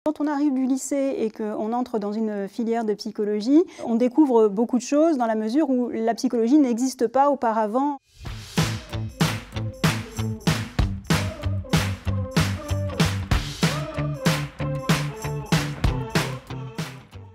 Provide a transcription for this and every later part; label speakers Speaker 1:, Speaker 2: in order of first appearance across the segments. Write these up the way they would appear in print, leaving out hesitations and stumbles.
Speaker 1: Quand on arrive du lycée et qu'on entre dans une filière de psychologie, on découvre beaucoup de choses dans la mesure où la psychologie n'existe pas auparavant.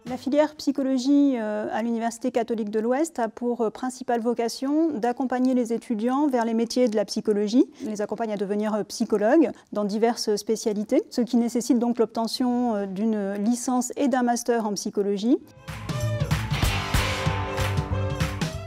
Speaker 1: La filière psychologie à l'Université catholique de l'Ouest a pour principale vocation d'accompagner les étudiants vers les métiers de la psychologie. On les accompagne à devenir psychologues dans diverses spécialités, ce qui nécessite donc l'obtention d'une licence et d'un master en psychologie.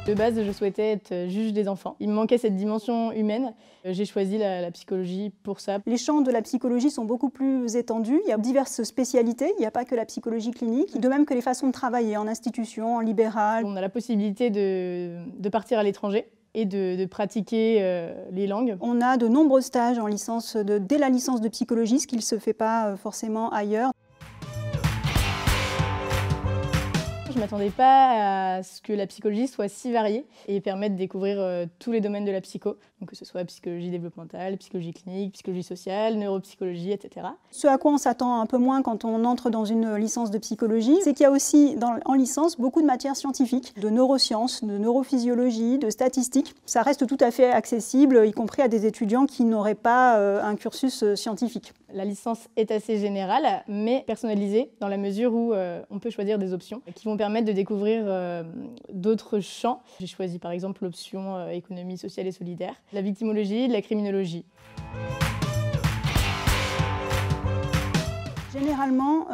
Speaker 2: De base, je souhaitais être juge des enfants. Il me manquait cette dimension humaine. J'ai choisi la psychologie pour ça.
Speaker 1: Les champs de la psychologie sont beaucoup plus étendus. Il y a diverses spécialités, il n'y a pas que la psychologie clinique. De même que les façons de travailler en institution, en libéral.
Speaker 2: On a la possibilité de partir à l'étranger et de pratiquer les langues.
Speaker 1: On a de nombreux stages en licence dès la licence de psychologie, ce qui ne se fait pas forcément ailleurs.
Speaker 2: Je ne m'attendais pas à ce que la psychologie soit si variée et permette de découvrir tous les domaines de la psycho, donc que ce soit psychologie développementale, psychologie clinique, psychologie sociale, neuropsychologie, etc.
Speaker 1: Ce à quoi on s'attend un peu moins quand on entre dans une licence de psychologie, c'est qu'il y a aussi en licence beaucoup de matières scientifiques, de neurosciences, de neurophysiologie, de statistiques. Ça reste tout à fait accessible, y compris à des étudiants qui n'auraient pas un cursus scientifique.
Speaker 2: La licence est assez générale, mais personnalisée dans la mesure où on peut choisir des options qui vont permettre de découvrir d'autres champs. J'ai choisi par exemple l'option économie sociale et solidaire, la victimologie, la criminologie.
Speaker 1: Généralement,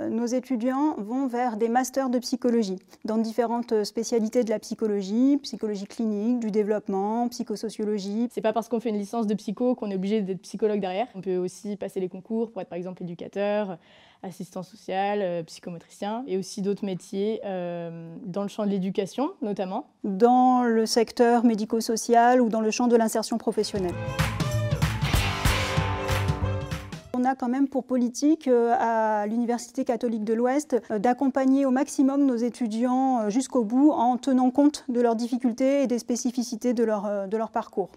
Speaker 1: nos étudiants vont vers des masters de psychologie dans différentes spécialités de la psychologie, psychologie clinique, du développement, psychosociologie.
Speaker 2: C'est pas parce qu'on fait une licence de psycho qu'on est obligé d'être psychologue derrière. On peut aussi passer les concours pour être par exemple éducateur, assistant social, psychomotricien et aussi d'autres métiers dans le champ de l'éducation notamment.
Speaker 1: Dans le secteur médico-social ou dans le champ de l'insertion professionnelle. On a quand même pour politique à l'Université catholique de l'Ouest d'accompagner au maximum nos étudiants jusqu'au bout en tenant compte de leurs difficultés et des spécificités de leur parcours.